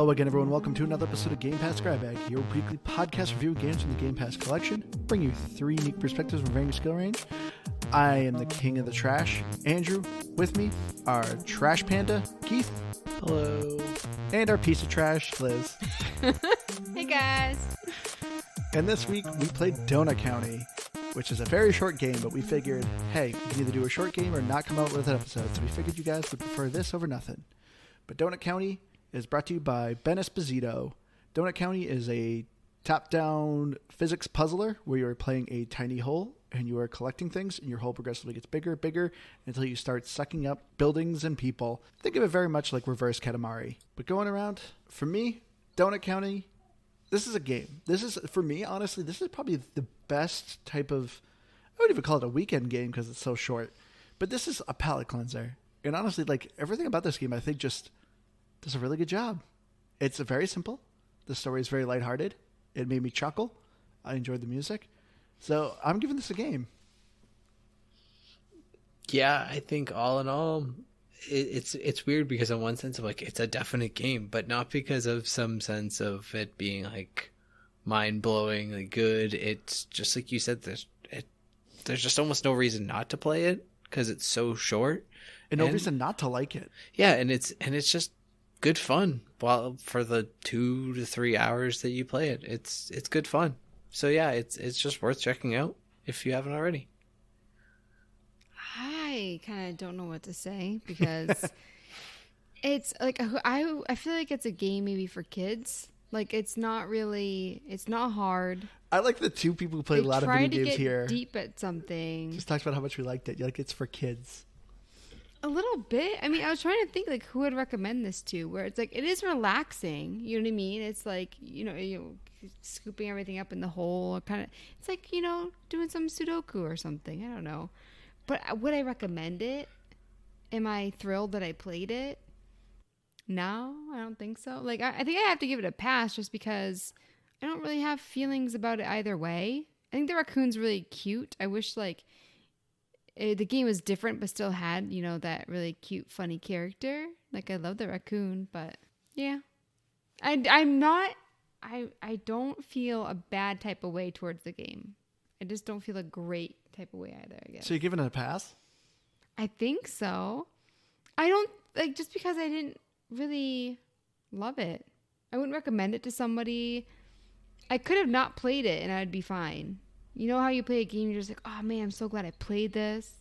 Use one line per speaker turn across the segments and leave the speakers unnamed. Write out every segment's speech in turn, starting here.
Hello again, everyone. Welcome to another episode of Game Pass Grab Bag, your weekly podcast review of games from the Game Pass collection, bringing you three unique perspectives from varying skill range. I am the king of the trash, Andrew. With me, our trash panda, Keith.
Hello.
And our piece of trash, Liz.
Hey, guys.
And this week, we played Donut County, which is a very short game, but we figured, hey, we can either do a short game or not come out with an episode, so we figured you guys would prefer this over nothing. But Donut County is brought to you by Ben Esposito. Donut County is a top-down physics puzzler where you are playing a tiny hole and you are collecting things, and your hole progressively gets bigger and bigger until you start sucking up buildings and people. Think of it very much like reverse Katamari. But going around, for me, Donut County, this is a game. This is, for me, honestly, this is probably the best type of, I wouldn't even call it a weekend game because it's so short, but this is a palate cleanser. And honestly, like, everything about this game, I think just does a really good job. It's very simple. The story is very lighthearted. It made me chuckle. I enjoyed the music. So I'm giving this a game.
Yeah, I think all in all, it's weird because in one sense of like it's a definite game, but not because of some sense of it being like mind-blowingly good. It's just like you said, there's just almost no reason not to play it because it's so short.
And no reason not to like it.
Yeah, and it's just good fun. While for the 2 to 3 hours that you play it, it's good fun. So yeah, it's just worth checking out if you haven't already.
I kind of don't know what to say because it's like I feel like it's a game maybe for kids. Like it's not hard.
I like the two people who play a lot of video games here.
Try to get deep at something.
Just talked about how much we liked it. You're like, it's for kids.
A little bit. I mean, I was trying to think like who would recommend this to, where it's like it is relaxing. You know what I mean? It's like you scooping everything up in the hole. Kind of. It's like doing some Sudoku or something. I don't know. But would I recommend it? Am I thrilled that I played it? No, I don't think so. Like I think I have to give it a pass just because I don't really have feelings about it either way. I think the raccoon's really cute. I wish like the game was different but still had, that really cute, funny character. Like I love the raccoon, but yeah. I don't feel a bad type of way towards the game. I just don't feel a great type of way either, I guess.
So you're giving it a pass?
I think so. I don't, like, just because I didn't really love it. I wouldn't recommend it to somebody. I could have not played it and I'd be fine. You know how you play a game, you're just like, oh man, I'm so glad I played this.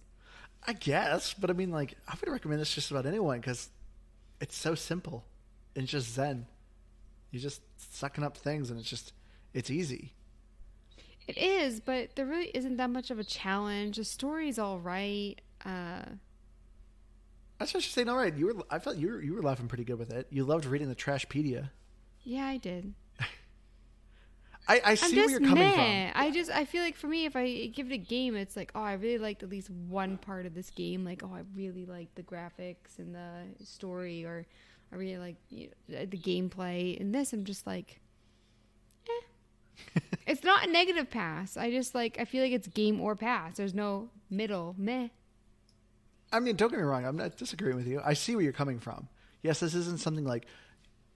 I guess, but I mean, like, I would recommend this just about anyone because it's so simple. And it's just zen. You're just sucking up things and it's easy.
It is, but there really isn't that much of a challenge. The story's all right.
That's what you're saying. All right, I felt you were laughing pretty good with it. You loved reading the Trashpedia.
Yeah, I did.
I see where you're coming from.
I feel like for me, if I give it a game, it's like, oh, I really liked at least one part of this game. Like, oh, I really liked the graphics and the story, or I really like the gameplay. And this, I'm just like, It's not a negative pass. I feel like it's game or pass. There's no middle meh.
I mean, don't get me wrong. I'm not disagreeing with you. I see where you're coming from. Yes, this isn't something like,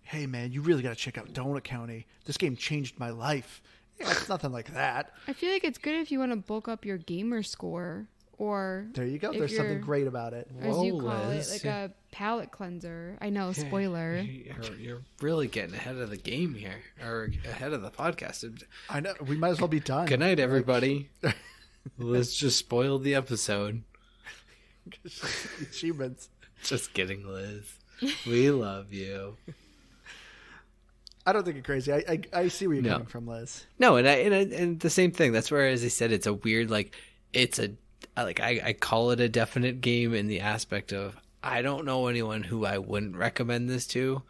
hey, man, you really got to check out Donut County. This game changed my life. Yeah, it's nothing like that.
I feel like it's good if you want to bulk up your gamer score. Or
there you go. There's something great about it.
As you call it, like a palate cleanser. I know, spoiler.
You're really getting ahead of the game here, or ahead of the podcast.
I know. We might as well be done.
Good night, everybody. Let's just spoil the episode.
Achievements.
Just kidding, Liz. We love you.
I don't think you're crazy. I see where you're coming from, Liz.
No, and the same thing. That's where, as I said, it's a weird, like, it's a, like, I call it a definite game in the aspect of I don't know anyone who I wouldn't recommend this to.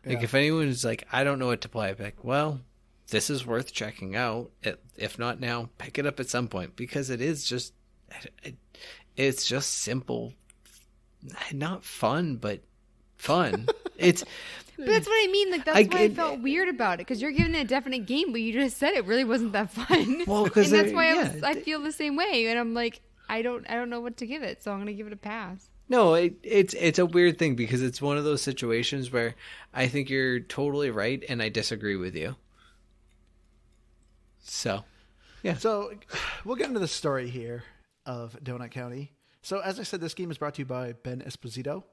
Like, if anyone's like, I don't know what to play, I'd be like, well, this is worth checking out. If not now, pick it up at some point because it is just, it's just simple, not fun, but fun.
But that's what I mean. Like that's why I felt weird about it because you're giving it a definite game, but you just said it really wasn't that fun.
Well,
and that's why I feel the same way. And I'm like, I don't know what to give it, so I'm gonna give it a pass.
No, it's a weird thing because it's one of those situations where I think you're totally right and I disagree with you. So, yeah.
So we'll get into the story here of Donut County. So as I said, this game is brought to you by Ben Esposito.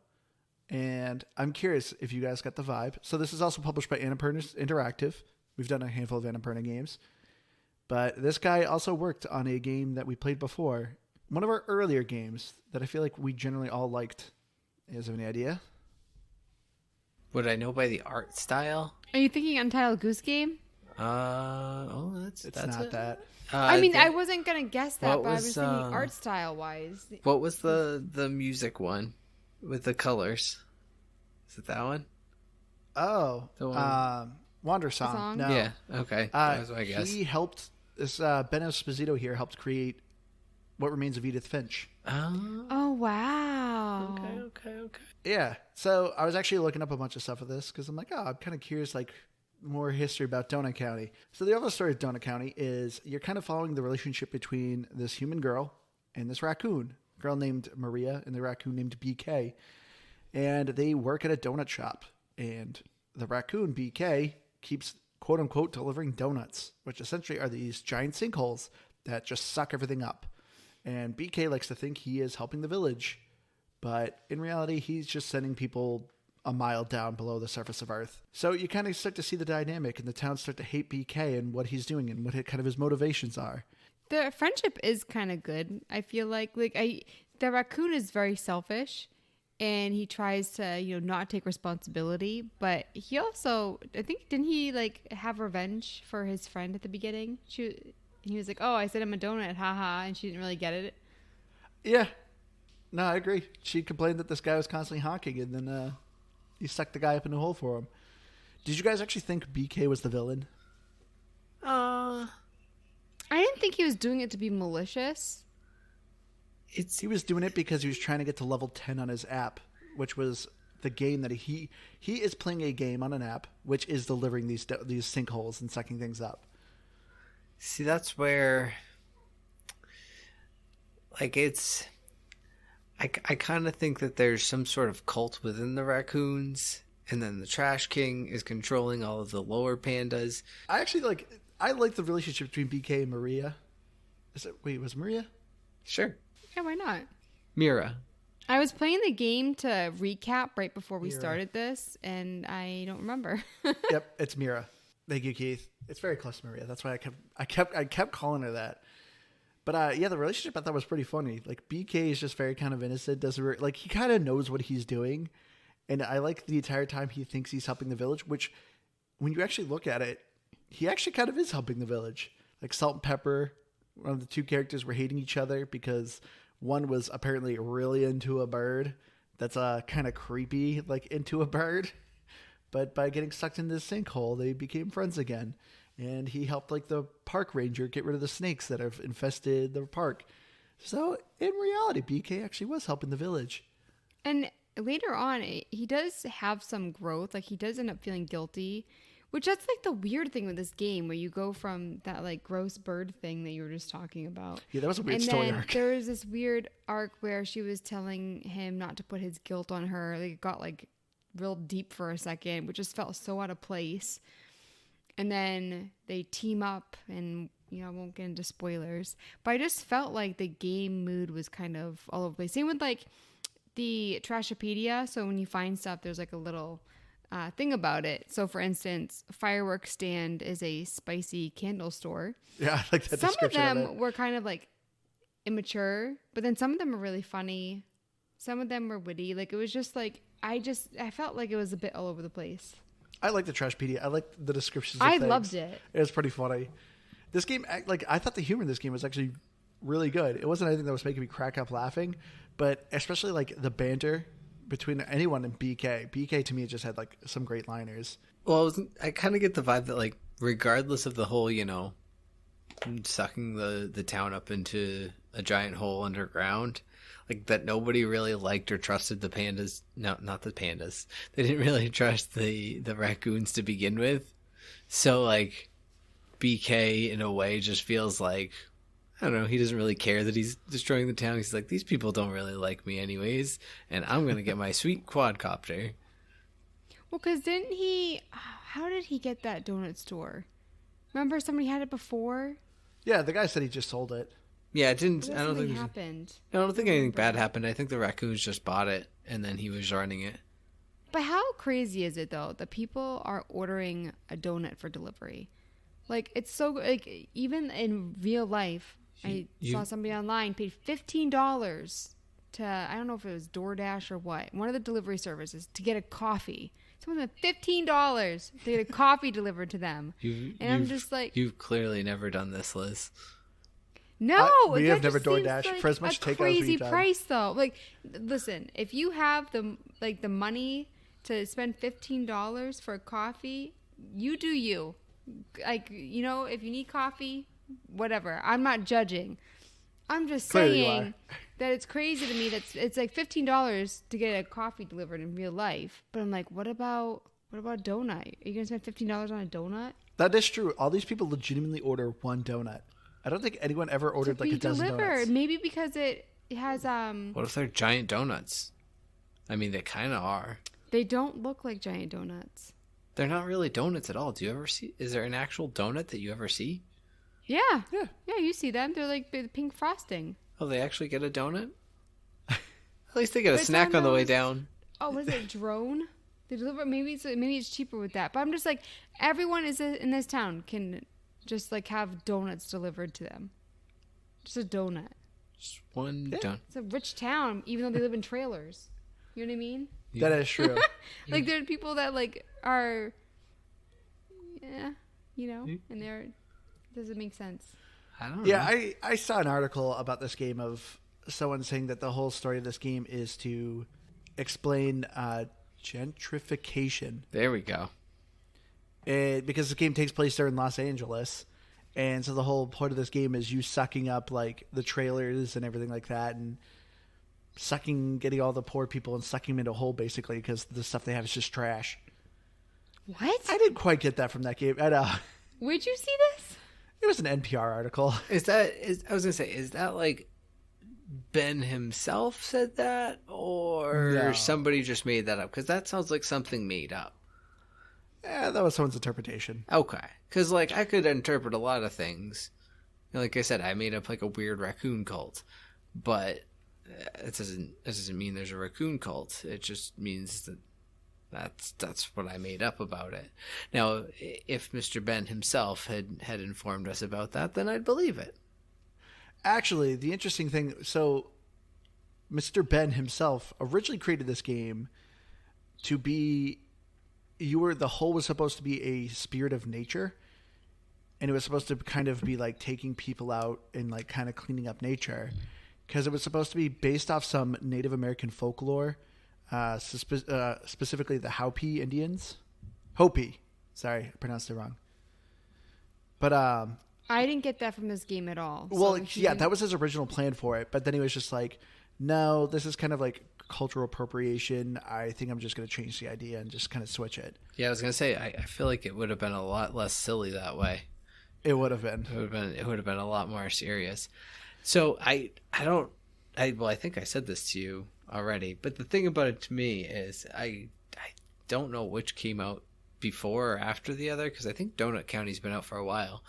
And I'm curious if you guys got the vibe. So this is also published by Annapurna Interactive. We've done a handful of Annapurna games. But this guy also worked on a game that we played before. One of our earlier games that I feel like we generally all liked. You guys have any idea?
Would I know by the art style?
Are you thinking Untitled Goose Game?
That's
not
it.
that.
I wasn't gonna guess that,
What
but I was
was,
thinking art style wise.
What was the music one with the colors? Is it that one?
Oh,
The one-
Wander Song. No.
Yeah. Okay. That was my guess.
He helped. This Ben Esposito here helped create What Remains of Edith Finch.
Oh wow.
Okay.
Yeah. So I was actually looking up a bunch of stuff with this because I'm like, I'm kind of curious, like more history about Donut County. So the other story of Donut County is you're kind of following the relationship between this human girl and this raccoon, girl named Maria and the raccoon named BK. And they work at a donut shop. And the raccoon, BK, keeps, quote unquote, delivering donuts, which essentially are these giant sinkholes that just suck everything up. And BK likes to think he is helping the village. But in reality, he's just sending people a mile down below the surface of Earth. So you kind of start to see the dynamic, and the town start to hate BK and what he's doing and what kind of his motivations are.
The friendship is kind of good. I feel like the raccoon is very selfish, and he tries to not take responsibility. But he also, I think, didn't he have revenge for his friend at the beginning? He was like, "Oh, I sent him a donut, haha," and she didn't really get it.
Yeah, no, I agree. She complained that this guy was constantly honking, and then he stuck the guy up in a hole for him. Did you guys actually think BK was the villain?
I didn't think he was doing it to be malicious.
He was doing it because he was trying to get to level 10 on his app, which was the game that he is playing a game on an app, which is delivering these sinkholes and sucking things up.
See, that's where, it's... I kind of think that there's some sort of cult within the raccoons, and then the Trash King is controlling all of the lower pandas.
I like the relationship between BK and Maria. Was Maria?
Sure.
Yeah, why not?
Mira.
I was playing the game to recap right before we started this, and I don't remember.
Yep, it's Mira. Thank you, Keith. It's very close to Maria. That's why I kept calling her that. But the relationship I thought was pretty funny. Like BK is just very kind of innocent. He kind of knows what he's doing, and I like the entire time he thinks he's helping the village. Which, when you actually look at it, he actually kind of is helping the village. Like Salt and Pepper, one of the two characters were hating each other because one was apparently really into a bird that's kind of creepy, like into a bird. But by getting sucked into the sinkhole, they became friends again. And he helped the park ranger get rid of the snakes that have infested the park. So in reality, BK actually was helping the village.
And later on, he does have some growth. He does end up feeling guilty, which that's the weird thing with this game, where you go from that gross bird thing that you were just talking about.
Yeah, that was a weird
and
story
then
arc.
There was this weird arc where she was telling him not to put his guilt on her. It got real deep for a second, which just felt so out of place. And then they team up, and I won't get into spoilers, but I just felt like the game mood was kind of all over the place. Same with the Trashopedia. So when you find stuff, there's a little thing about it. So for instance, Fireworks Stand is a spicy candle store.
Yeah, I like that
Some of
description.
them were kind of immature, but then some of them were really funny. Some of them were witty. It was just I felt like it was a bit all over the place.
I like the Trashpedia. I like the descriptions of
I
things.
loved it.
It was pretty funny. This game, I thought the humor in this game was actually really good. It wasn't anything that was making me crack up laughing, but especially the banter between anyone and BK. BK to me just had some great liners.
Well, I kind of get the vibe that regardless of the whole, sucking the town up into a giant hole underground, that nobody really liked or trusted the pandas. No, not the pandas. They didn't really trust the raccoons to begin with. So BK in a way just feels like, I don't know. He doesn't really care that he's destroying the town. He's like, these people don't really like me anyways, and I'm going to get my sweet quadcopter.
Well, because didn't he... How did he get that donut store? Remember somebody had it before?
Yeah, the guy said he just sold it.
Yeah, it didn't...
I don't think happened.
I don't think anything bad happened. I think the raccoons just bought it, and then he was running it.
But how crazy is it, though, that people are ordering a donut for delivery? Like, it's so... Like, even in real life... I saw somebody online paid $15 to, I don't know if it was DoorDash or what, one of the delivery services, to get a coffee. Someone spent $15 to get a coffee delivered to them. I'm just like...
You've clearly never done this, Liz.
No!
We have never
DoorDash
DoorDashed for as much takeout as we've
crazy
done.
price, though. Like, listen, if you have the money to spend $15 for a coffee, you do you. Like, you know, if you need coffee... Whatever. I'm not judging. I'm just saying that it's crazy to me that it's like $15 to get a coffee delivered in real life. But I'm like, what about donut? Are you gonna spend $15 on a donut?
That is true. All these people legitimately order one donut. I don't think anyone ever ordered like a dozen donuts.
Maybe because it has
What if they're giant donuts? I mean, they kind of are.
They don't look like giant donuts.
They're not really donuts at all. Do you ever see? Is there an actual donut that you ever see?
Yeah. You see them. They're like the pink frosting.
Oh, they actually get a donut? At least they get a snack on the way down.
Oh, what is it? Drone? They deliver. Maybe it's cheaper with that. But I'm just like, everyone in this town can just like have donuts delivered to them. Just a donut.
Just one donut.
It's a rich town, even though they live in trailers. You know what I mean?
That is true.
Like there are people that like are, yeah, you know, and they're. Doesn't make sense.
I don't know.
Yeah, I saw an article about this game of someone saying that the whole story of this game is to explain gentrification.
There we go.
Because the game takes place there in Los Angeles. And so the whole point of this game is you sucking up like the trailers and everything like that, and getting all the poor people and sucking them into a hole basically because the stuff they have is just trash.
What?
I didn't quite get that from that game.
Where'd you see this?
It was an NPR article.
I was gonna say, is that like Ben himself said that, or somebody just made that up? Because that sounds like something made up.
Yeah, that was someone's interpretation.
Okay, because like I could interpret a lot of things. Like I said, I made up like a weird raccoon cult, but it doesn't mean there's a raccoon cult. It just means that. That's what I made up about it. Now, if Mr. Ben himself had informed us about that, then I'd believe it.
Actually, the interesting thing, so Mr. Ben himself originally created this game to be, the whole was supposed to be a spirit of nature, and it was supposed to kind of be like taking people out and like kind of cleaning up nature, because it was supposed to be based off some Native American folklore. Specifically the Hopi Indians. Hopi. Sorry, I pronounced it wrong. But
I didn't get that from this game at all.
Well, yeah, that was his original plan for it. But then he was just like, no, this is kind of like cultural appropriation. I think I'm just going to change the idea and just kind of switch it.
Yeah, I was going to say, I feel like it would have been a lot less silly that way.
It would have been.
It would have been a lot more serious. So I think I said this to you already, but the thing about it to me is I don't know which came out before or after the other, because I think Donut County's been out for a while.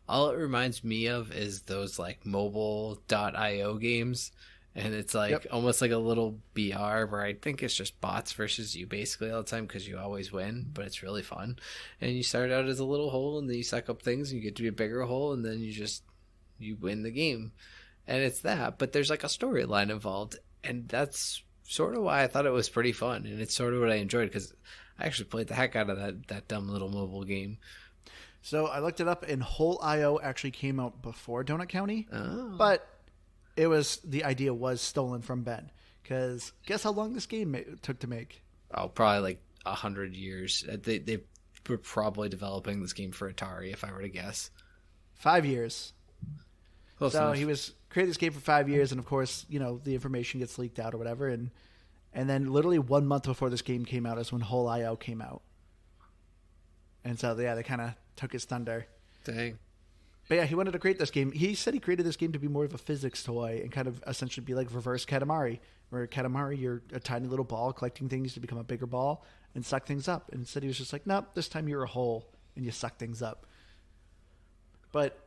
All it reminds me of is those like mobile.io games, and it's like almost like a little BR where I think it's just bots versus you basically all the time because you always win, but it's really fun. And you start out as a little hole and then you suck up things and you get to be a bigger hole and then you win the game. And it's that, but there's like a storyline involved. And that's sort of why I thought it was pretty fun. And it's sort of what I enjoyed because I actually played the heck out of that dumb little mobile game.
So I looked it up, and Whole.io actually came out before Donut County.
Oh.
But the idea was stolen from Ben. Because guess how long this game took to make?
Oh, probably like 100 years. They were probably developing this game for Atari, if I were to guess.
5 years.
Close
so
enough.
he was creating this game for 5 years, and of course, the information gets leaked out or whatever, and then literally 1 month before this game came out is when Whole.io came out, and so they kind of took his thunder.
Dang.
But yeah, he wanted to create this game. He said he created this game to be more of a physics toy and kind of essentially be like reverse Katamari, where Katamari, you're a tiny little ball collecting things to become a bigger ball and suck things up. And instead he was just like, nope, this time you're a hole and you suck things up. But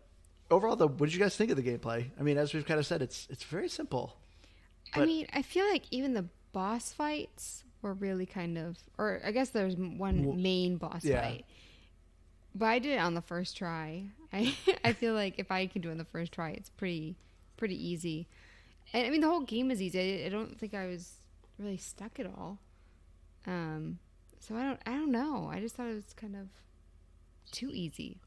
overall, though, what did you guys think of the gameplay? I mean, as we've kind of said, it's very simple. But,
I mean, I feel like even the boss fights were really kind of, or I guess there's one main boss fight. But I did it on the first try. I feel like if I can do it on the first try, it's pretty easy. And I mean, the whole game is easy. I don't think I was really stuck at all. So I don't know. I just thought it was kind of too easy.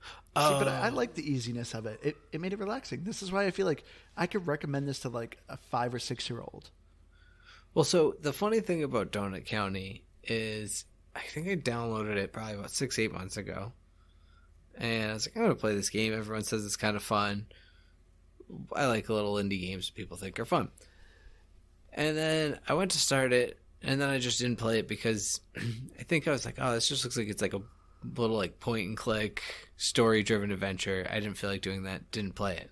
See, but I like the easiness of it. It made it relaxing. This is why I feel like I could recommend this to like a 5 or 6 year old.
Well, so the funny thing about Donut County is I think I downloaded it probably about 6-8 months ago. And I was like, I'm going to play this game. Everyone says it's kind of fun. I like little indie games people think are fun. And then I went to start it, and then I just didn't play it because I think I was like, oh, this just looks like it's like a little like point and click story driven adventure. I didn't feel like doing that. Didn't play it.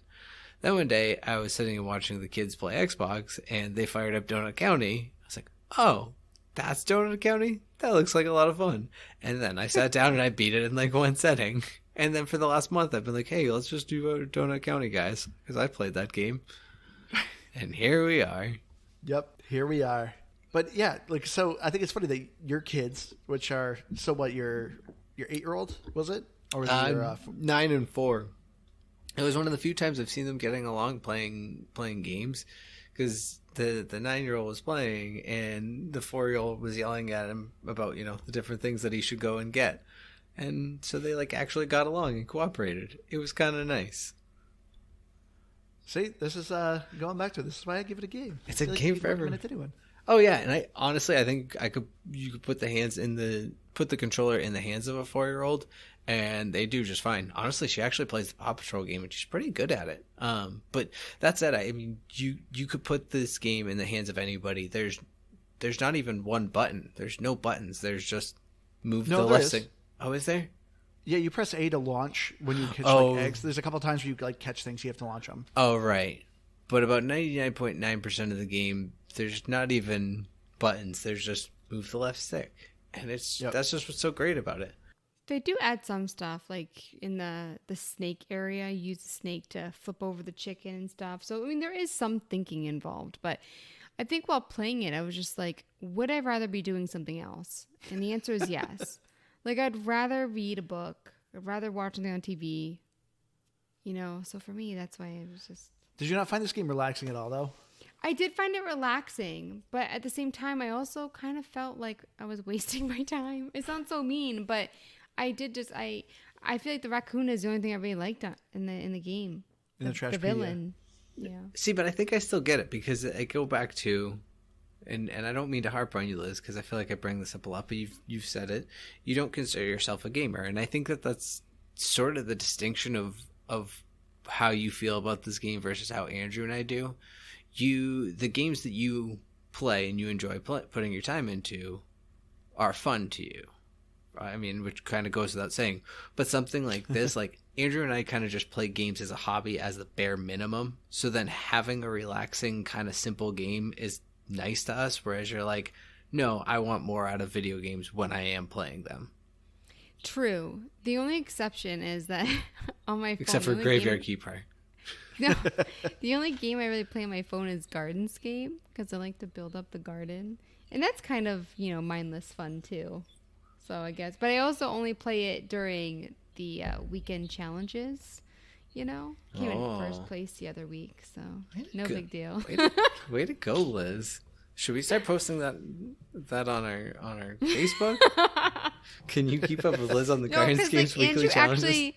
Then one day I was sitting and watching the kids play Xbox, and they fired up Donut County. I was like, oh, that's Donut County? That looks like a lot of fun. And then I sat down and I beat it in like one setting. And then for the last month, I've been like, hey, let's just do Donut County, guys. Because I played that game. And here we are.
Yep, here we are. But yeah, like, so I think it's funny that your kids, which are, so what, your 8-year-old, was it? Or was it your
9 and 4. It was one of the few times I've seen them getting along playing games. Because the 9-year-old was playing and the 4-year-old was yelling at him about, you know, the different things that he should go and get. And so they like actually got along and cooperated. It was kind of nice.
See, this is going back to it. This is why I give it a game.
It's a game for everyone.
Anyone.
Oh yeah, and I think you could put the controller in the hands of a 4-year-old, and they do just fine. Honestly, she actually plays the Paw Patrol game, and she's pretty good at it. But that said, I mean, you could put this game in the hands of anybody. There's not even one button. There's no buttons. There's just move the left stick. Oh, is there?
Yeah, you press A to launch when you catch like eggs. There's a couple times where you like catch things, you have to launch them.
Oh, right. But about 99.9% of the game, there's not even buttons. There's just move the left stick. And that's just what's so great about it.
They do add some stuff, like in the snake area, you use the snake to flip over the chicken and stuff. So, I mean, there is some thinking involved. But I think while playing it, I was just like, would I rather be doing something else? And the answer is yes. Like, I'd rather read a book. I'd rather watch something on TV. You know, so for me, that's why it was just...
Did you not find this game relaxing at all, though?
I did find it relaxing, but at the same time, I also kind of felt like I was wasting my time. It sounds so mean, but I did just... I feel like the raccoon is the only thing I really liked in the game.
In the trash
the villain. Yeah.
See, but I think I still get it because I go back to... And I don't mean to harp on you, Liz, because I feel like I bring this up a lot, but you've said it. You don't consider yourself a gamer, and I think that's sort of the distinction of how you feel about this game versus how Andrew and I do. The games that you play and you enjoy putting your time into are fun to you. I mean, which kind of goes without saying. But something like this, like Andrew and I kind of just play games as a hobby as the bare minimum. So then having a relaxing kind of simple game is nice to us, whereas you're like, no, I want more out of video games when I am playing them.
True. The only exception is that on my phone,
except for Graveyard Keeper.
No, the only game I really play on my phone is Gardenscape because I like to build up the garden, and that's kind of, you know, mindless fun too. So I guess, but I also only play it during the weekend challenges. You know, came in first place the other week, so no big deal.
Way to go, Liz. Should we start posting that on our Facebook? Can you keep up with Liz on the Gardenscape's weekly challenges?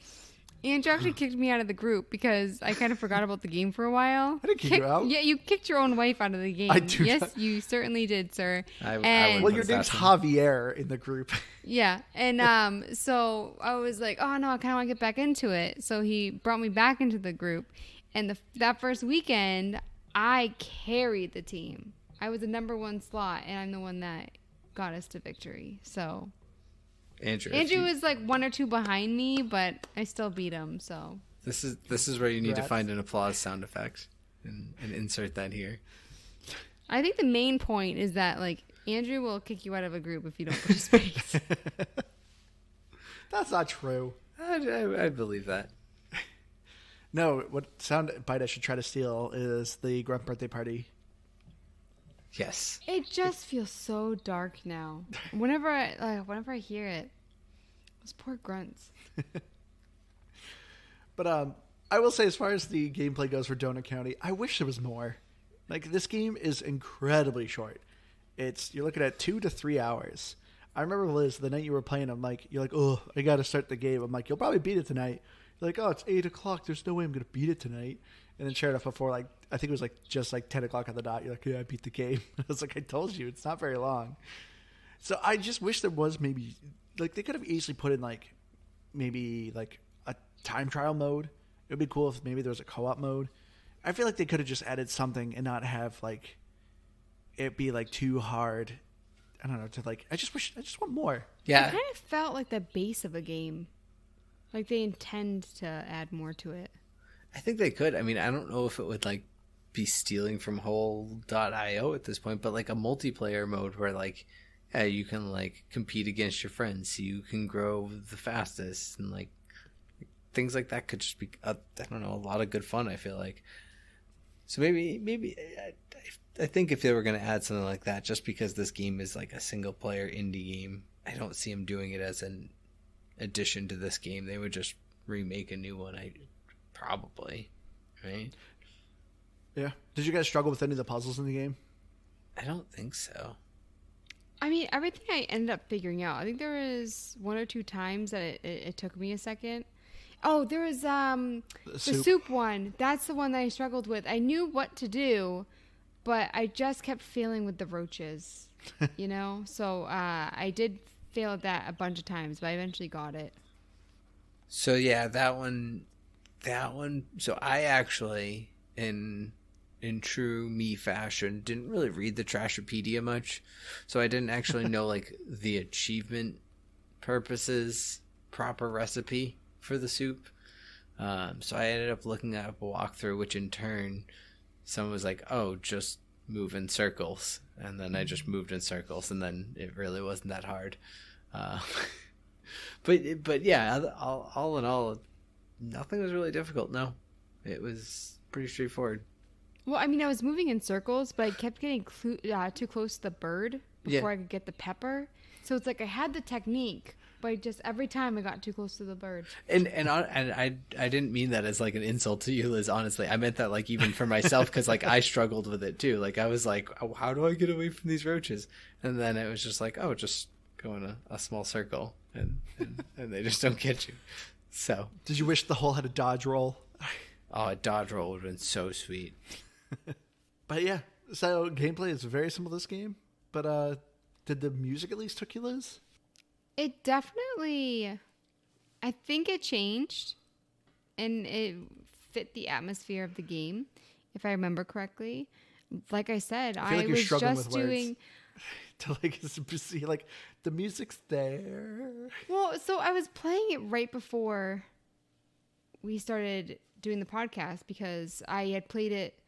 Andrew actually kicked me out of the group because I kind of forgot about the game for a while.
I didn't kick you out.
Yeah, you kicked your own wife out of the game.
I do.
Yes, you certainly did, sir.
Well, your name's Javier in the group.
Yeah, and so I was like, oh no, I kind of want to get back into it. So he brought me back into the group, and that first weekend, I carried the team. I was the number 1 slot, and I'm the one that got us to victory. So Andrew is like 1 or 2 behind me, but I still beat him. So
this is where you need to find an applause sound effect and insert that here.
I think the main point is that like Andrew will kick you out of a group if you don't participate.
That's not true.
I believe that.
No, what sound bite I should try to steal is the Grunt birthday party.
Yes.
It just feels so dark now. Whenever I hear it, those poor grunts.
But I will say, as far as the gameplay goes for Donut County, I wish there was more. Like, this game is incredibly short. You're looking at 2 to 3 hours. I remember, Liz, the night you were playing, you're like, oh, I got to start the game. I'm like, you'll probably beat it tonight. You're like, oh, it's 8 o'clock. There's no way I'm going to beat it tonight. And then sure enough, before, I think it was just 10 o'clock on the dot, you're like, yeah, I beat the game. I was like, I told you, it's not very long. So I just wish there was maybe, they could have easily put in, maybe a time trial mode. It would be cool if maybe there was a co-op mode. I feel like they could have just added something and not have, it be, too hard. I don't know, I just want more.
Yeah.
It kind of felt like the base of a game. Like they intend to add more to it.
I think they could. I mean, I don't know if it would be stealing from whole.io at this point, but a multiplayer mode where you can compete against your friends so you can grow the fastest, and things like that could just be I don't know, a lot of good fun, I feel like. So maybe I think if they were going to add something like that, just because this game is a single player indie game, I don't see them doing it as an addition to this game. They would just remake a new one, probably, right?
Yeah. Did you guys struggle with any of the puzzles in the game?
I don't think so.
I mean, everything I ended up figuring out. I think there was 1 or 2 times that it took me a second. Oh, there was the soup one. That's the one that I struggled with. I knew what to do, but I just kept failing with the roaches, So I did fail at that a bunch of times, but I eventually got it.
So yeah, that one. So I actually, in true me fashion, didn't really read the Trashopedia much, so I didn't actually know the achievement purposes proper recipe for the soup. So I ended up looking up a walkthrough, which in turn, someone was like, "Oh, just move in circles," and then I just moved in circles, and then it really wasn't that hard. But yeah, all in all, nothing was really difficult. No, it was pretty straightforward.
Well, I mean, I was moving in circles, but I kept getting too close to the bird before I could get the pepper. So it's I had the technique, but just every time I got too close to the bird. And
I didn't mean that as an insult to you, Liz. Honestly, I meant that even for myself, because I struggled with it too. I was like, oh, how do I get away from these roaches? And then it was just oh, just go in a small circle, and they just don't get you. So
did you wish the hole had a dodge roll?
Oh, a dodge roll would have been so sweet.
But yeah, so gameplay is very simple this game. But did the music at least hook you, Liz?
It definitely, I think it changed, and it fit the atmosphere of the game, if I remember correctly. Like I said, I was just doing
to see the music's there.
Well, so I was playing it right before we started doing the podcast, because I had played it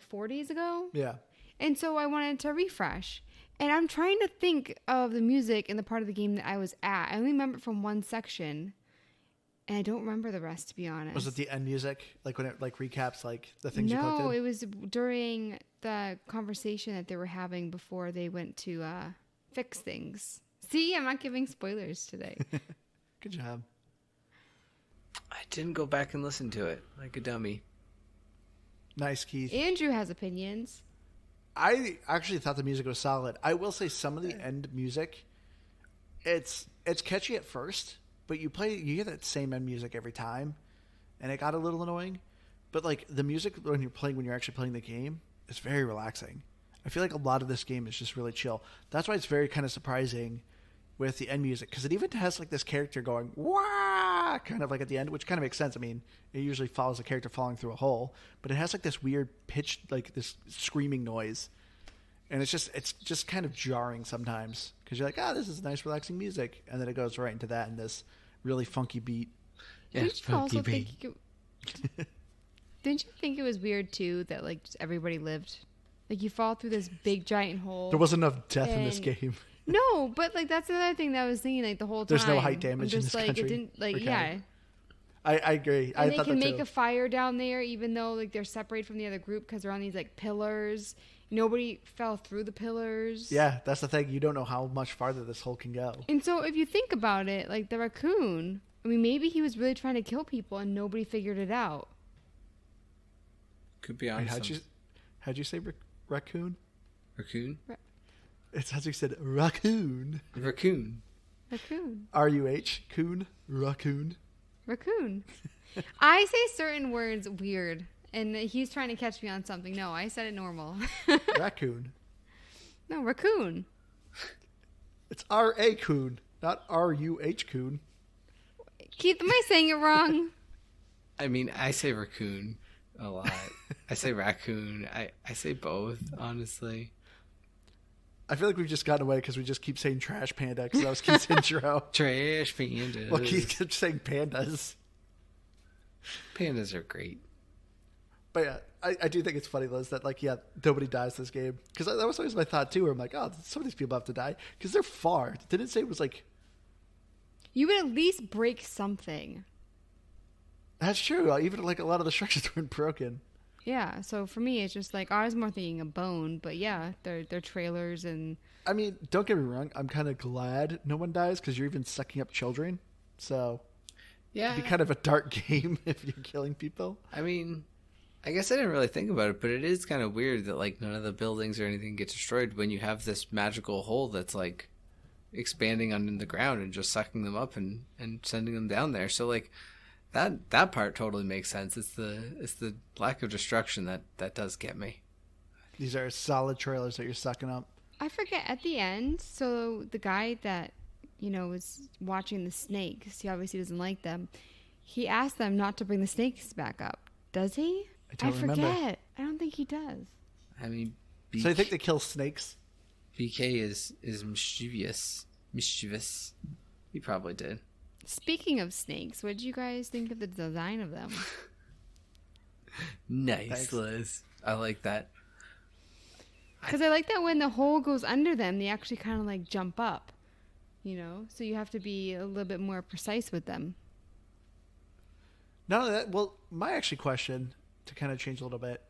4 days ago.
Yeah.
And so I wanted to refresh. And I'm trying to think of the music in the part of the game that I was at. I only remember it from one section, and I don't remember the rest, to be honest.
Was it the end music? When it recaps the things you collected?
No, it was during the conversation that they were having before they went to fix things. See, I'm not giving spoilers today.
Good job.
I didn't go back and listen to it like a dummy.
Nice, Keith.
Andrew has opinions.
I actually thought the music was solid. I will say some of the end music, it's catchy at first, but you hear that same end music every time, and it got a little annoying. But the music when you're actually playing the game, it's very relaxing. I feel like a lot of this game is just really chill. That's why it's very kind of surprising with the end music, because it even has this character going wah kind of at the end, which kind of makes sense. I mean, it usually follows a character falling through a hole, but it has this weird pitch, this screaming noise, And it's just kind of jarring sometimes because you're like, this is nice, relaxing music, and then it goes right into that and this really funky beat.
Yeah,
Didn't you also didn't you think it was weird too that like just everybody lived? Like you fall through this big giant hole.
There wasn't enough death in this game.
No, but like that's another thing that I was thinking like the whole time.
There's no height damage in this
like,
country.
It didn't like yeah.
I agree.
And
I
they can make a fire down there even though like they're separated from the other group because they're on these like pillars. Nobody fell through the pillars.
Yeah, that's the thing. You don't know how much farther this hole can go.
And so if you think about it, like the raccoon, I mean, maybe he was really trying to kill people and nobody figured it out.
Could be on.
How'd you say raccoon?
Raccoon?
It sounds like you said raccoon.
Raccoon.
Raccoon.
R-U-H. Coon. Raccoon.
Raccoon. I say certain words weird, and he's trying to catch me on something. No, I said it normal.
Raccoon.
No, raccoon.
It's R-A coon, not R-U-H coon.
Keith, am I saying it wrong?
I mean, I say raccoon a lot. I say raccoon. I say both, honestly.
I feel like we've just gotten away because we just keep saying trash panda because that was Keith's intro.
Trash pandas.
Well, Keith kept saying pandas.
Pandas are great.
But yeah, I do think it's funny, Liz, that like, yeah, nobody dies this game. Because that was always my thought too, where I'm like, some of these people have to die. Because they're far. It didn't say it was like...
You would at least break something.
That's true. Even like a lot of the structures weren't broken.
Yeah, so for me, it's just like, I was more thinking a bone, but yeah, they're trailers and...
I mean, don't get me wrong, I'm kind of glad no one dies, because you're even sucking up children, so...
Yeah.
It'd be kind of a dark game if you're killing people.
I mean, I guess I didn't really think about it, but it is kind of weird that, like, none of the buildings or anything get destroyed when you have this magical hole that's, like, expanding under the ground and just sucking them up and sending them down there, so, like... That part totally makes sense. It's the lack of destruction that does get me.
These are solid trailers that you're sucking up.
I forget at the end. So the guy that was watching the snakes, he obviously doesn't like them. He asked them not to bring the snakes back up. Does he?
I forget.
Remember. I don't think he does.
I mean,
so you think they kill snakes?
BK is mischievous. He probably did.
Speaking of snakes, what did you guys think of the design of them?
Nice,
Thanks.
Liz. I like that.
Because I like that when the hole goes under them, they actually kind of like jump up, So you have to be a little bit more precise with them.
None of that. Well, my actually question, to kind of change a little bit,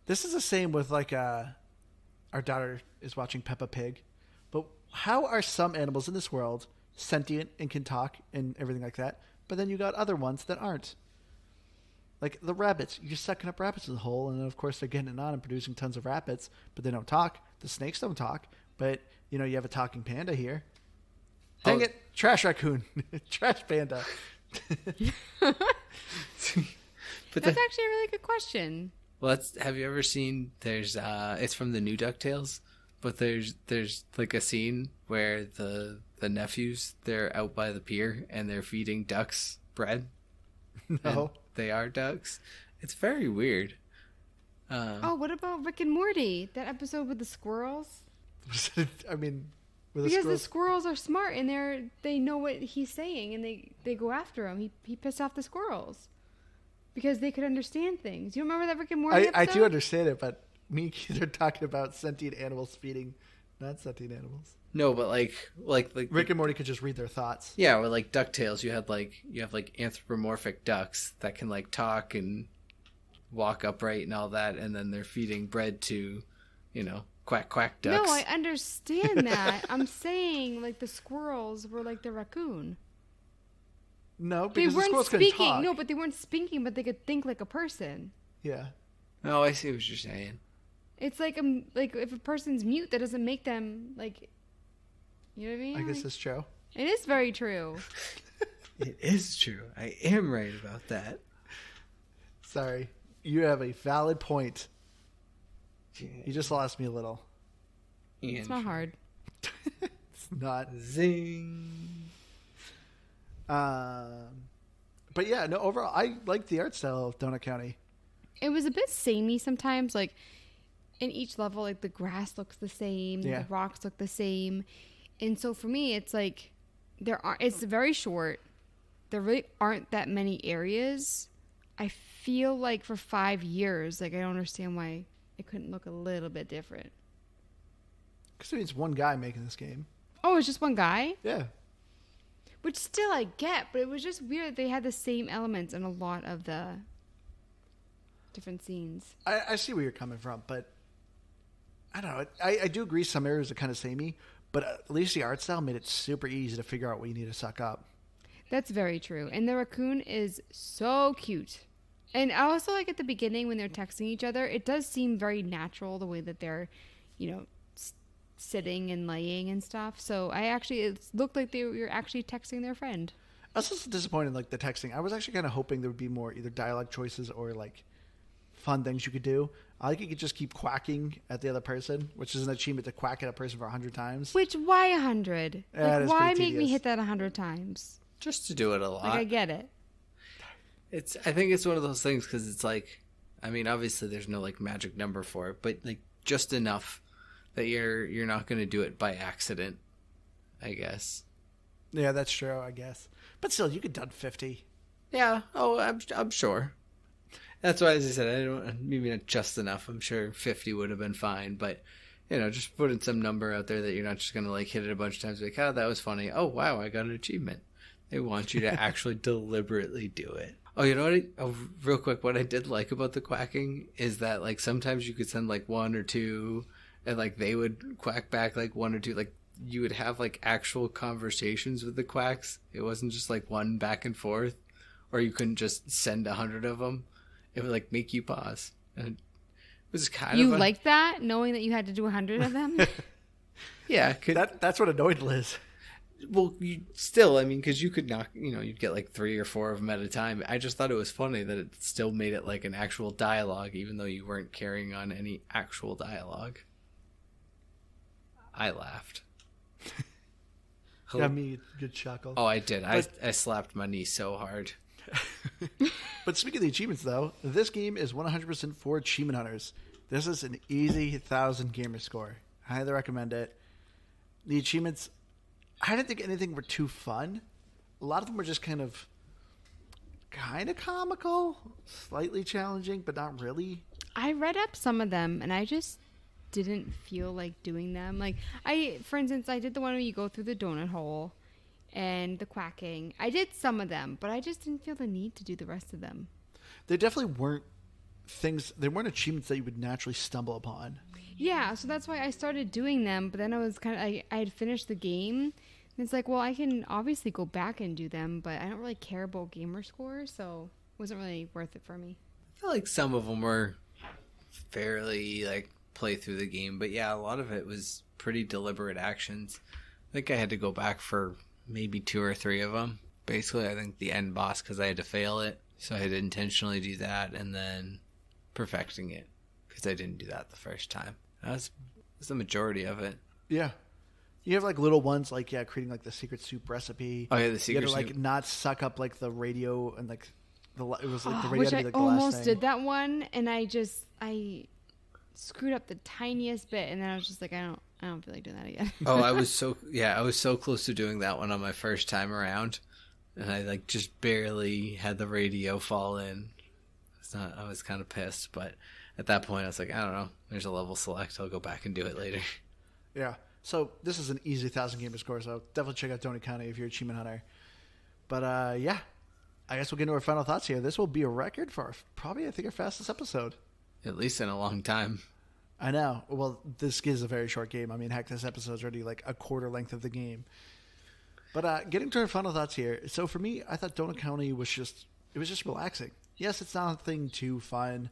this is the same with like our daughter is watching Peppa Pig, but how are some animals in this world sentient and can talk and everything like that, but then you got other ones that aren't? Like the rabbits, you're sucking up rabbits in the hole, and then of course they're getting it on and producing tons of rabbits, but they don't talk. The snakes don't talk, but you have a talking panda here. Dang it, trash raccoon, trash panda.
But
That's actually a really good question.
Well, have you ever seen? There's it's from the new DuckTales, but there's like a scene where the nephews, they're out by the pier and they're feeding ducks bread.
No,
they are ducks. It's very weird.
What about Rick and Morty? That episode with the squirrels?
I mean,
because the squirrels are smart and they know what he's saying and they go after him. He pissed off the squirrels because they could understand things. You remember that Rick and Morty episode?
I do understand it, but me and Keith are talking about sentient animals feeding non-sentient animals.
No, but like
Rick and Morty could just read their thoughts.
Yeah, or like DuckTales, you have anthropomorphic ducks that can like talk and walk upright and all that, and then they're feeding bread to, quack quack ducks.
No, I understand that. I'm saying like the squirrels were like the raccoon.
No,
They
because the
weren't
squirrels couldn't
speaking.
talk.
No, but they weren't speaking, but they could think like a person.
Yeah.
Oh, I see what you're saying.
It's like if a person's mute, that doesn't make them like. You know what I mean?
I guess that's true.
It is very true.
It is true. I am right about that.
Sorry. You have a valid point. You just lost me a little.
It's not hard.
It's not.
Zing.
But yeah, no, overall, I like the art style of Donut County.
It was a bit samey sometimes. Like, in each level, like the grass looks the same,
Yeah.
the rocks look the same. And so for me, it's like it's very short. There really aren't that many areas. I feel like for 5 years, like I don't understand why it couldn't look a little bit different.
Because it's one guy making this game.
Oh, it's just one guy?
Yeah.
Which still I get, but it was just weird that they had the same elements in a lot of the different scenes.
I see where you're coming from, but I don't know. I do agree some areas are kind of samey, but at least the art style made it super easy to figure out what you need to suck up.
That's very true. And the raccoon is so cute. And I also like at the beginning when they're texting each other, it does seem very natural the way that they're, sitting and laying and stuff. So it looked like they were actually texting their friend.
I was just disappointed in like the texting. I was actually kind of hoping there would be more either dialogue choices or like fun things you could do. I think you could just keep quacking at the other person, which is an achievement to quack at a person for 100 times.
Which, why 100?
Yeah,
like, why make me hit that 100 times?
Just to do it a lot.
Like, I get it.
I think it's one of those things because it's like, I mean, obviously there's no like magic number for it, but like just enough that you're not going to do it by accident, I guess.
Yeah, that's true, I guess. But still, you could done 50.
Yeah. Oh, I'm sure. That's why, as I said, maybe not just enough. I'm sure 50 would have been fine, but just putting some number out there that you're not just going to like hit it a bunch of times. Like, oh, that was funny. Oh, wow, I got an achievement. They want you to actually deliberately do it. Oh, you know what? Real quick, what I did like about the quacking is that like sometimes you could send like one or two, and like they would quack back like one or two. Like you would have like actual conversations with the quacks. It wasn't just like one back and forth, or you couldn't just send 100 of them. It would like make you pause. And it was kind
You
of
like that, knowing that you had to do 100 of them?
yeah.
That's what annoyed Liz.
Well, you still, I mean, because you could knock, you'd get like 3 or 4 of them at a time. I just thought it was funny that it still made it like an actual dialogue, even though you weren't carrying on any actual dialogue. I laughed.
Got me a good chuckle.
Oh, I did. I slapped my knee so hard.
But speaking of the achievements, though, this game is 100% for achievement hunters. This is an easy 1,000 gamer score. I highly recommend it. The achievements, I didn't think anything were too fun. A lot of them were just kind of comical, slightly challenging, but not really.
I read up some of them, and I just didn't feel like doing them. Like, for instance, I did the one where you go through the donut hole and the quacking. I did some of them, but I just didn't feel the need to do the rest of them.
They definitely weren't they weren't achievements that you would naturally stumble upon.
Yeah, so that's why I started doing them, but then I was I had finished the game, and it's like, well, I can obviously go back and do them, but I don't really care about gamer scores, so it wasn't really worth it for me.
I feel like some of them were fairly like play through the game, but yeah, a lot of it was pretty deliberate actions. I think I had to go back for maybe 2 or 3 of them. Basically, I think the end boss, because I had to fail it, so I had to intentionally do that, and then perfecting it because I didn't do that the first time. That's the majority of it.
Yeah. You have like little ones like creating like the secret soup recipe.
Oh yeah, the secret
soup. You had to like not suck up like the radio and like it was like the radio.
Which
had to
I
be, like, the last
almost
thing.
did that one, and I screwed up the tiniest bit, and then I was just like, I don't feel like doing that again.
Oh, I was so close to doing that one on my first time around, and I like just barely had the radio fall in. I was kind of pissed, but at that point I was like, I don't know, there's a level select, I'll go back and do it later.
Yeah. So this is an easy 1,000 gamer score, so definitely check out Donut County if you're a achievement hunter. But yeah, I guess we'll get into our final thoughts here. This will be a record for probably, I think, our fastest episode.
At least in a long time.
I know. Well, this is a very short game. I mean, heck, this episode's already like a quarter length of the game. But getting to our final thoughts here. So for me, I thought Donut County was just relaxing. Yes, it's nothing too fun.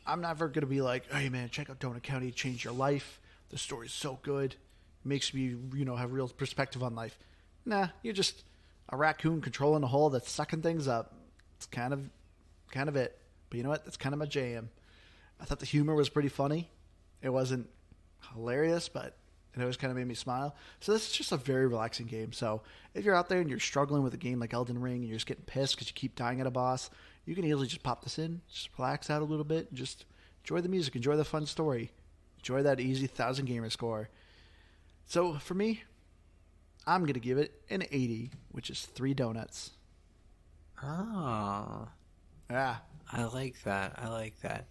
I'm never going to be like, hey man, check out Donut County, change your life. The story's so good. Makes me, have real perspective on life. Nah, you're just a raccoon controlling a hole that's sucking things up. It's kind of it. But you know what? That's kind of my jam. I thought the humor was pretty funny. It wasn't hilarious, but it always kind of made me smile. So this is just a very relaxing game. So if you're out there and you're struggling with a game like Elden Ring and you're just getting pissed because you keep dying at a boss, you can easily just pop this in, just relax out a little bit, and just Enjoy the music. Enjoy the fun story. Enjoy that easy 1,000 gamer score. So for me, I'm going to give it an 80, which is 3 donuts.
Oh,
Yeah.
I like that.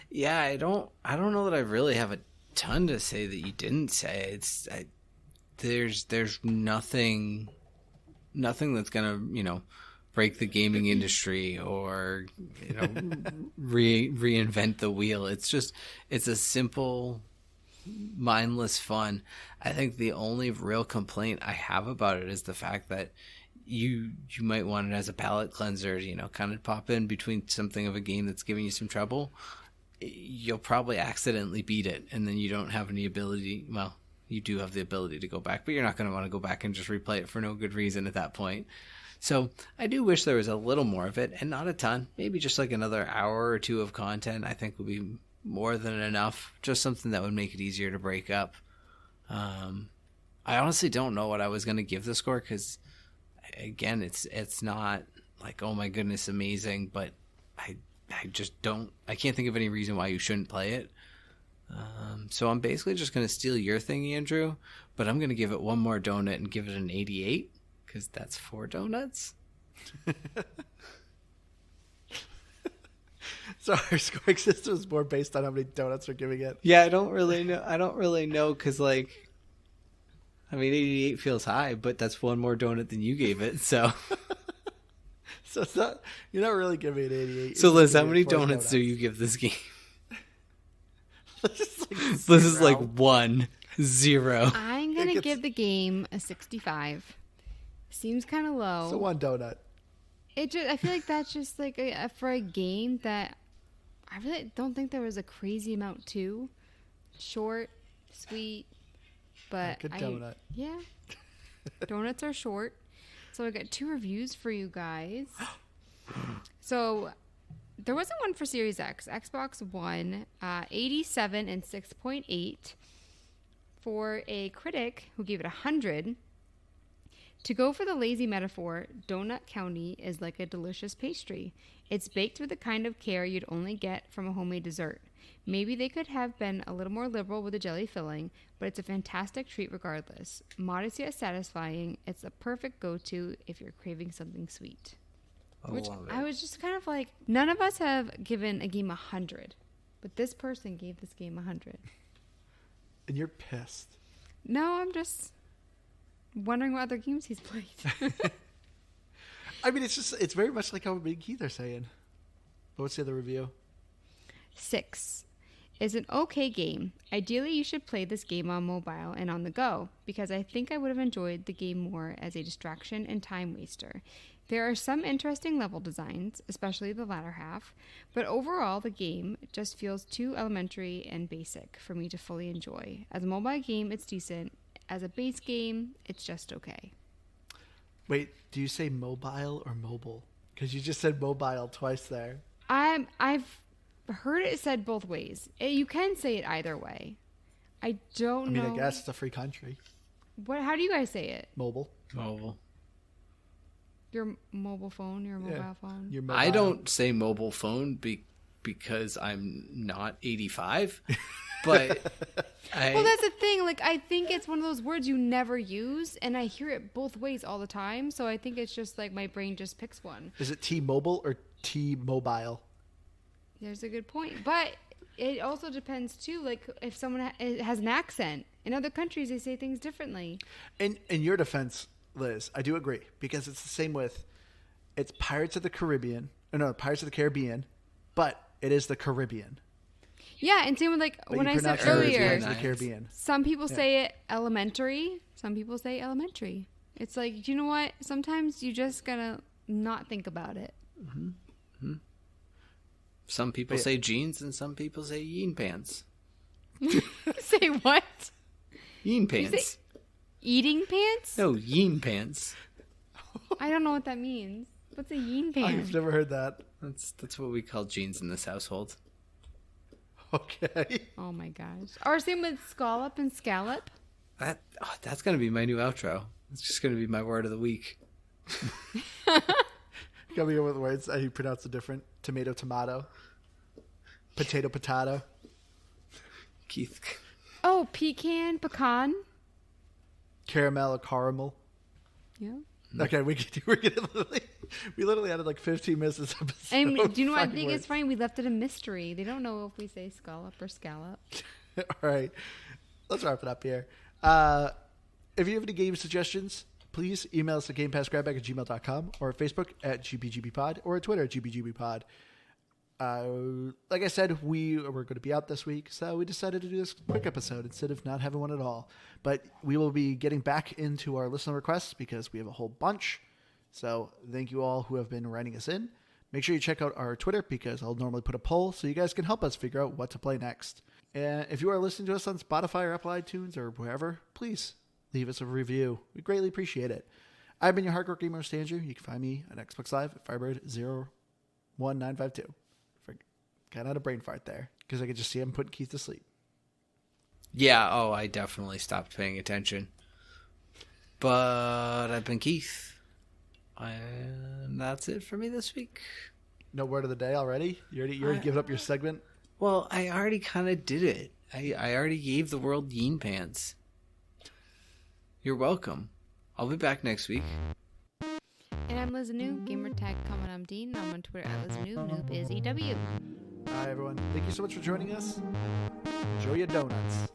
Yeah, I don't know that I really have a ton to say that you didn't say. There's nothing that's gonna break the gaming industry or reinvent the wheel. It's a simple, mindless fun. I think the only real complaint I have about it is the fact that you might want it as a palate cleanser, kind of pop in between something of a game that's giving you some trouble. You'll probably accidentally beat it, and then you don't have any ability. Well, you do have the ability to go back, but you're not going to want to go back and just replay it for no good reason at that point. So I do wish there was a little more of it, and not a ton. Maybe just like another hour or 2 of content I think would be more than enough. Just something that would make it easier to break up. I honestly don't know what I was going to give the score, because again, it's not like, oh my goodness, amazing, but I can't think of any reason why you shouldn't play it. So I'm basically just going to steal your thing, Andrew, but I'm going to give it one more donut and give it an 88, because that's 4 donuts.
So our scoring system is more based on how many donuts we're giving it.
Yeah, I don't really know, because 88 feels high, but that's one more donut than you gave it, so...
So it's not, you're not really giving it 88.
So Liz, how many donuts do you give this game?
Liz
is like 1, 0.
I'm going to give the game a 65. Seems kind of low.
So 1 donut.
I feel like that's just like for a game that I really don't think there was a crazy amount to. Short, sweet, but
Good donut.
Yeah. Donuts are short. So I got 2 reviews for you guys. So there wasn't one for Series X. Xbox One, 87 and 6.8. For a critic who gave it 100. To go for the lazy metaphor, Donut County is like a delicious pastry. It's baked with the kind of care you'd only get from a homemade dessert. Maybe they could have been a little more liberal with the jelly filling, but it's a fantastic treat regardless. Modest yet satisfying, it's a perfect go-to if you're craving something sweet. Which I was just kind of like, none of us have given a game 100, but this person gave this game 100.
And you're pissed.
No, I'm just wondering what other games he's played.
I mean, it's very much like how Big Keith are saying. What's the other review? 6.
It's an okay game. Ideally, you should play this game on mobile and on the go, because I think I would have enjoyed the game more as a distraction and time waster. There are some interesting level designs, especially the latter half, but overall the game just feels too elementary and basic for me to fully enjoy. As a mobile game, it's decent. As a base game, it's just okay.
Wait, do you say mobile or mobile? Because you just said mobile twice there.
I've heard it said both ways. You can say it either way. I don't know.
I guess it's a free country.
How do you guys say it?
Mobile.
Your mobile phone, your mobile phone.
Your mobile.
I don't say mobile phone because I'm not 85, but
well, that's the thing. Like, I think it's one of those words you never use, and I hear it both ways all the time. So I think it's just like my brain just picks one.
Is it T-Mobile or T-Mobile?
There's a good point, but it also depends too. Like, if someone has an accent in other countries, they say things differently. In
your defense, Liz, I do agree, because it's the same with it's Pirates of the Caribbean. No, Pirates of the Caribbean, but it is the Caribbean.
Yeah, and same with when I said earlier,
the Caribbean.
Some people say it elementary, some people say elementary. It's like, you know what? Sometimes you just gotta not think about it.
Mm-hmm. Mm-hmm. Some people say jeans and some people say yeen pants.
Say what?
Yeen pants.
Eating pants?
No, yeen pants.
I don't know what that means. What's a yeen pants?
I've never heard that.
That's what we call jeans in this household.
Okay.
Oh my gosh. Or same with scallop and scallop.
That's going to be my new outro. It's just going to be my word of the week.
Coming up with words, how you pronounce the different tomato. Potato.
Keith.
Oh, pecan.
Caramel or caramel.
Yeah.
Okay, we literally added like 15 minutes this episode.
And do you know what I think
Words.
it's funny? We left it a mystery. They don't know if we say scallop or scallop.
All right, let's wrap it up here. If you have any game suggestions, please email us at gamepassgrabback@gmail.com or Facebook at gbgbpod or at Twitter at gbgbpod. Like I said, we were going to be out this week, so we decided to do this quick episode instead of not having one at all. But we will be getting back into our listener requests because we have a whole bunch. So thank you all who have been writing us in. Make sure you check out our Twitter because I'll normally put a poll so you guys can help us figure out what to play next. And if you are listening to us on Spotify or Apple iTunes or wherever, please leave us a review. We greatly appreciate it. I've been your hardcore gamer, Andrew. You can find me on Xbox Live at Firebird01952. Kind of had a brain fart there because I could just see him putting Keith to sleep.
Yeah, I definitely stopped paying attention. But I've been Keith. And that's it for me this week.
No word of the day already? You already given up your segment?
Well, I already kind of did it. I already gave the world Yeen Pants. You're welcome. I'll be back next week.
And I'm Liz New, gamer tag comment I'm Dean. I'm on Twitter at Liz New. Noob is EW.
All right, everyone. Thank you so much for joining us. Enjoy your donuts.